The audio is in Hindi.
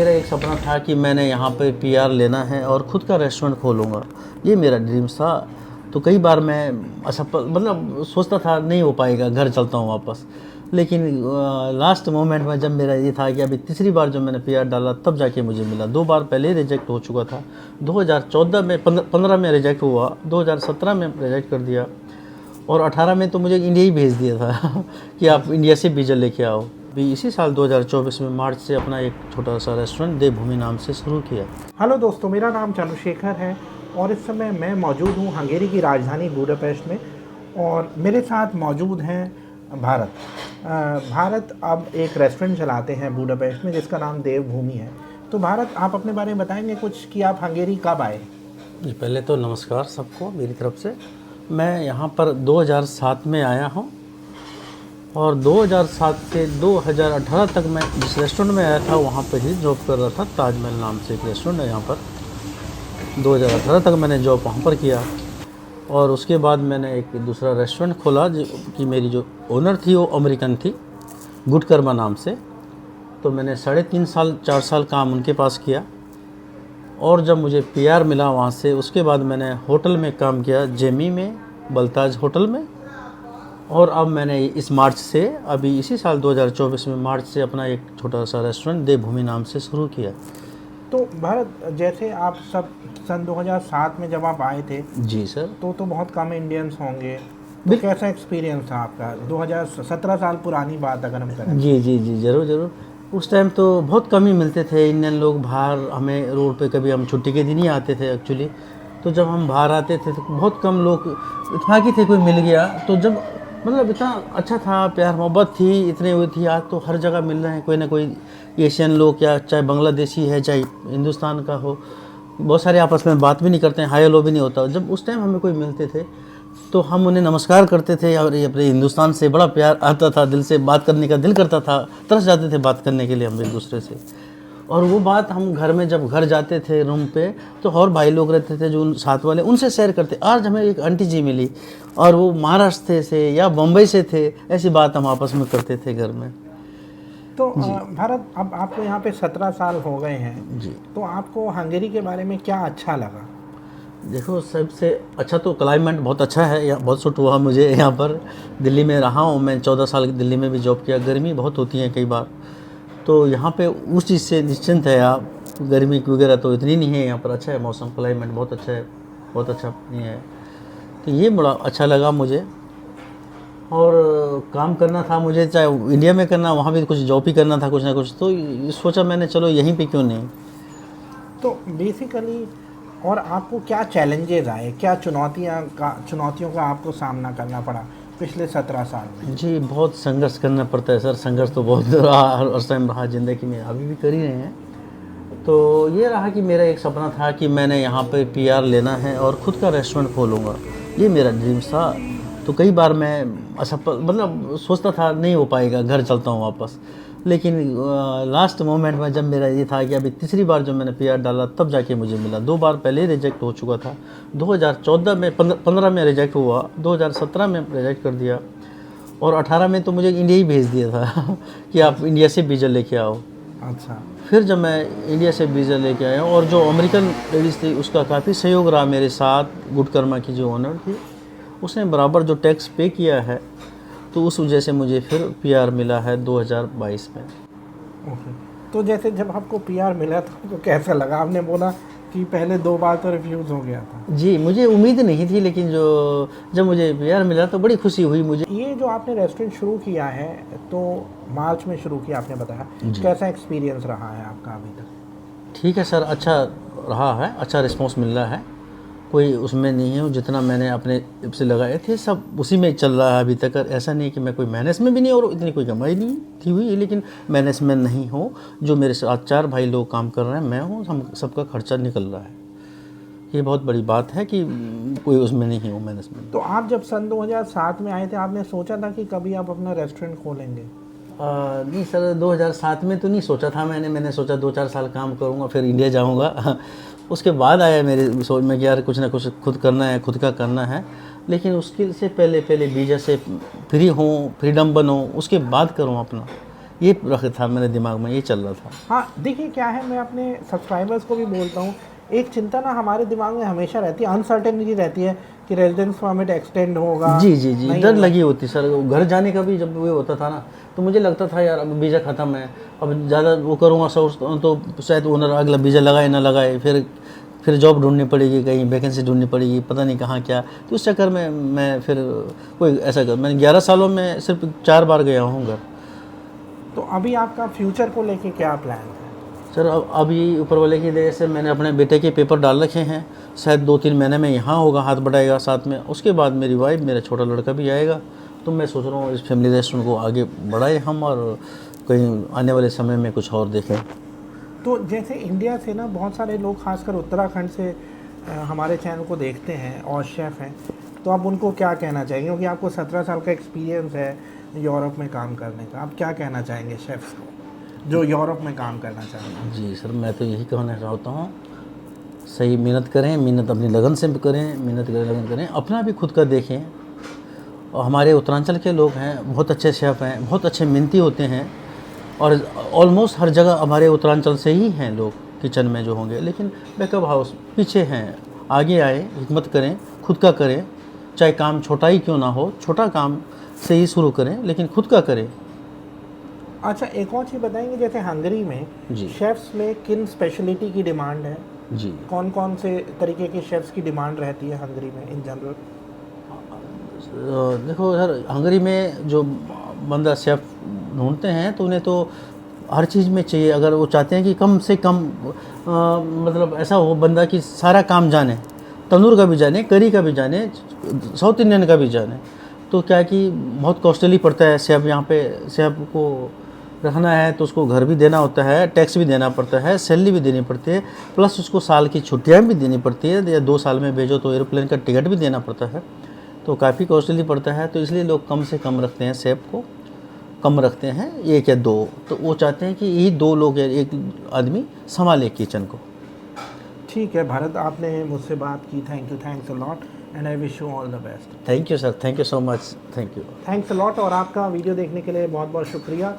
मेरा एक सपना था कि मैंने यहाँ पे पीआर लेना है और ख़ुद का रेस्टोरेंट खोलूँगा। ये मेरा ड्रीम्स था। तो कई बार मैं असफल मतलब सोचता था नहीं हो पाएगा, घर चलता हूँ वापस। लेकिन लास्ट मोमेंट में जब मेरा ये था कि अभी तीसरी बार जब मैंने पीआर डाला तब जाके मुझे मिला। 2 बार पहले रिजेक्ट हो चुका था। 2014 में 15 में रिजेक्ट हुआ, 2017 में रिजेक्ट कर दिया और 18 में तो मुझे इंडिया ही भेज दिया था कि आप इंडिया से वीज़ा लेके आओ। अभी इसी साल 2024 में मार्च से अपना एक छोटा सा रेस्टोरेंट देवभूमि नाम से शुरू किया। हेलो दोस्तों, मेरा नाम चंद्रशेखर है और इस समय मैं मौजूद हूँ हंगेरी की राजधानी बुडापेस्ट में और मेरे साथ मौजूद हैं भारत। भारत अब एक रेस्टोरेंट चलाते हैं बुडापेस्ट में जिसका नाम देवभूमि है। तो भारत, आप अपने बारे में बताएंगे कुछ कि आप हंगेरी कब आए? जी, पहले तो नमस्कार सबको मेरी तरफ से। मैं यहाँ पर 2007 में आया हूँ और 2007 से 2018 तक मैं जिस रेस्टोरेंट में आया था वहाँ पर ही जॉब कर रहा था। ताजमहल नाम से एक रेस्टोरेंट है यहाँ पर। 2018 तक मैंने जॉब वहाँ पर किया और उसके बाद मैंने एक दूसरा रेस्टोरेंट खोला जो कि मेरी जो ओनर थी वो अमेरिकन थी, गुड कर्मा नाम से। तो मैंने 3.5 साल 4 साल काम उनके पास किया और जब मुझे पीआर मिला वहाँ से उसके बाद मैंने होटल में काम किया, जेमी में, बलताज होटल में। और अब मैंने इस मार्च से, अभी इसी साल 2024 में मार्च से अपना एक छोटा सा रेस्टोरेंट देवभूमि नाम से शुरू किया। तो भारत, जैसे आप सब सन 2007 में जब आप आए थे जी सर। तो बहुत कम इंडियंस होंगे, तो कैसा एक्सपीरियंस था आपका? 2017 साल पुरानी बात अगर हम करें। जी जी जी, ज़रूर ज़रूर। उस टाइम तो बहुत कम ही मिलते थे इंडियन लोग बाहर। हमें रोड पे कभी, हम छुट्टी के दिन ही आते थे एक्चुअली। तो जब हम बाहर आते थे तो बहुत कम लोग, इत्तेफाकी थे कोई मिल गया तो जब मतलब इतना अच्छा था, प्यार मोहब्बत थी, इतने हुई थी। आज तो हर जगह मिल रहे हैं कोई ना कोई एशियन लोग, या चाहे बांग्लादेशी है चाहे हिंदुस्तान का हो। बहुत सारे आपस में बात भी नहीं करते हैं, हाय हेलो भी नहीं होता। जब उस टाइम हमें कोई मिलते थे तो हम उन्हें नमस्कार करते थे और ये अपने हिंदुस्तान से बड़ा प्यार आता था, दिल से बात करने का दिल करता था, तरस जाते थे बात करने के लिए हम एक दूसरे से। और वो बात हम घर में जब घर जाते थे रूम पे तो और भाई लोग रहते थे जो उन साथ वाले, उनसे शेयर करते। आज हमें एक आंटी जी मिली और वो महाराष्ट्र से या बम्बई से थे, ऐसी बात हम आपस में करते थे घर में। तो भारत, अब आपको यहाँ पे 17 साल हो गए हैं जी। तो आपको हंगेरी के बारे में क्या अच्छा लगा? देखो, सबसे अच्छा तो क्लाइमेट बहुत अच्छा है, यहाँ बहुत सूट हुआ मुझे। यहाँ पर दिल्ली में रहा हूँ मैं, 14 साल दिल्ली में भी जॉब किया। गर्मी बहुत होती है कई बार, तो यहाँ पे उस चीज़ से निश्चिंत है आप। गर्मी वगैरह तो इतनी नहीं है यहाँ पर। अच्छा है मौसम, क्लाइमेट बहुत अच्छा है, बहुत अच्छा नहीं है। तो ये बड़ा अच्छा लगा मुझे। और काम करना था मुझे, चाहे इंडिया में करना, वहाँ भी कुछ जॉब ही करना था कुछ ना कुछ। तो सोचा मैंने चलो यहीं पे क्यों नहीं। तो बेसिकली, और आपको क्या चैलेंजेस आए, क्या चुनौतियों का आपको सामना करना पड़ा पिछले 17 साल में? जी, बहुत संघर्ष करना पड़ता है सर। संघर्ष तो बहुत रहा, हर टाइम रहा ज़िंदगी में, अभी भी कर ही रहे हैं। तो ये रहा कि मेरा एक सपना था कि मैंने यहाँ पे पीआर लेना है और ख़ुद का रेस्टोरेंट खोलूँगा। ये मेरा ड्रीम्स था। तो कई बार मैं असफल मतलब सोचता था नहीं हो पाएगा, घर चलता हूँ वापस। लेकिन लास्ट मोमेंट में जब मेरा ये था कि अभी तीसरी बार जब मैंने पीआर डाला तब जाके मुझे मिला। 2 बार पहले रिजेक्ट हो चुका था। 2014 में 15 में रिजेक्ट हुआ, 2017 में रिजेक्ट कर दिया और 18 में तो मुझे इंडिया ही भेज दिया था कि आप इंडिया से वीज़ा लेके आओ। अच्छा। फिर जब मैं इंडिया से वीज़ा लेके आया और जो अमेरिकन लेडीज़ थी उसका काफ़ी सहयोग रहा मेरे साथ। गुड कर्मा की जो ओनर थी उसने बराबर जो टैक्स पे किया है, तो उस वजह से मुझे फिर पीआर मिला है 2022 में। ओके। तो जैसे जब आपको पीआर मिला तो आपको कैसा लगा? आपने बोला कि पहले 2 बार तो रिफ्यूज़ हो गया था। जी, मुझे उम्मीद नहीं थी, लेकिन जब मुझे पीआर मिला तो बड़ी खुशी हुई मुझे। ये जो आपने रेस्टोरेंट शुरू किया है, तो मार्च में शुरू किया आपने बताया, कैसा एक्सपीरियंस रहा है आपका अभी तक? ठीक है सर, अच्छा रहा है, अच्छा रिस्पॉन्स मिल रहा है। कोई उसमें नहीं है, जितना मैंने अपने से लगाए थे सब उसी में चल रहा है अभी तक। ऐसा नहीं है कि मैं कोई मैनेज में भी नहीं, और इतनी कोई कमाई नहीं थी हुई, लेकिन मैनेज में नहीं हो। जो मेरे साथ 4 भाई लोग काम कर रहे हैं, मैं हूँ, हम सबका खर्चा निकल रहा है। ये बहुत बड़ी बात है कि कोई उसमें नहीं हो मैनेजमेंट। तो आप जब सन 2007 में आए थे, आपने सोचा था कि कभी आप अपना रेस्टोरेंट खोलेंगे? नहीं सर, 2007 में तो नहीं सोचा था मैंने सोचा 2-4 साल काम करूँगा फिर इंडिया जाऊँगा। उसके बाद आया मेरे सोच में कि यार कुछ ना कुछ खुद करना है, खुद का करना है। लेकिन उसके से पहले वीज़ा से फ्री हूँ, फ्रीडम बनो, उसके बाद करूँ अपना। ये रखा था मेरे दिमाग में, ये चल रहा था। हाँ देखिए क्या है, मैं अपने सब्सक्राइबर्स को भी बोलता हूँ, एक चिंता ना हमारे दिमाग में हमेशा रहती है, अनसर्टेनिटी रहती है कि रेजिडेंस परमिट एक्सटेंड होगा, जी जी जी, नहीं डर होगा। लगी होती सर। घर जाने का भी जब वो होता था ना, तो मुझे लगता था यार अब वीज़ा ख़त्म है, अब ज़्यादा वो करूँगा सोच तो शायद ओनर अगला वीज़ा लगाए ना लगाए, फिर जॉब ढूंढनी पड़ेगी, कहीं वैकेंसी ढूंढनी पड़ेगी, पता नहीं कहाँ क्या। तो उस चक्कर में मैं फिर कोई ऐसा कर, मैंने 11 सालों में सिर्फ 4 बार गया हूँ घर। तो अभी आपका फ्यूचर को लेके क्या प्लान है? सर अब अभी ऊपर वाले की दया से मैंने अपने बेटे के पेपर डाल रखे हैं, शायद 2-3 महीने में यहाँ होगा, हाथ बढ़ाएगा साथ में। उसके बाद मेरी वाइफ, मेरा छोटा लड़का भी आएगा। तो मैं सोच रहा हूँ इस फैमिली रेस्टोरेंट को आगे बढ़ाएं हम, और कहीं आने वाले समय में कुछ और देखें। तो जैसे इंडिया से ना बहुत सारे लोग खासकर उत्तराखंड से हमारे चैनल को देखते हैं और शेफ़ हैं, तो आप उनको क्या कहना चाहेंगे, क्योंकि आपको 17 साल का एक्सपीरियंस है यूरोप में काम करने का, आप क्या कहना चाहेंगे शेफ़्स को जो यूरोप में काम करना चाहेंगे? जी सर, मैं तो यही कहना चाहता हूँ, सही मेहनत करें, मेहनत अपनी लगन से भी करें, मेहनत लगन करें, अपना भी खुद का देखें। और हमारे उत्तरांचल के लोग हैं, बहुत अच्छे शेफ़ हैं, बहुत अच्छे मेहनती होते हैं, और ऑलमोस्ट हर जगह हमारे उत्तरांचल से ही हैं लोग किचन में जो होंगे, लेकिन बैकअप हाउस पीछे हैं। आगे आए, हिम्मत करें, खुद का करें, चाहे काम छोटा ही क्यों ना हो, छोटा काम से ही शुरू करें, लेकिन खुद का करें। अच्छा एक और चीज़ बताएंगे, जैसे हंगरी में जी शेफ़्स में किन स्पेशलिटी की डिमांड है, जी। कौन कौन से तरीके के शेफ़्स की डिमांड रहती है हंगरी में इन जनरल? देखो सर, हंगरी में जो बंदा शेफ़ ढूंढते हैं तो उन्हें तो हर चीज़ में चाहिए। अगर वो चाहते हैं कि कम से कम मतलब ऐसा हो बंदा कि सारा काम जाने, तंदूर का भी जाने, करी का भी जाने, साउथ इंडियन का भी जाने, तो क्या है कि बहुत कॉस्टली पड़ता है। शेफ़ यहाँ पे शेफ़ को रखना है तो उसको घर भी देना होता है, टैक्स भी देना पड़ता है, सैलरी भी देनी पड़ती है, प्लस उसको साल की छुट्टियाँ भी देनी पड़ती है, या 2 साल में भेजो तो एरोप्लेन का टिकट भी देना पड़ता है, तो काफ़ी कॉस्टली पड़ता है। तो इसलिए लोग कम से कम रखते हैं, शेफ़ को कम रखते हैं, 1 या 2। तो वो चाहते हैं कि यही 2 लोग या 1 आदमी संभाले किचन को। ठीक है भारत, आपने मुझसे बात की, thank you, thanks a lot and I wish you all the best. Thank you sir, thank you so much, thank you. Thanks a lot, और आपका वीडियो देखने के लिए बहुत बहुत शुक्रिया।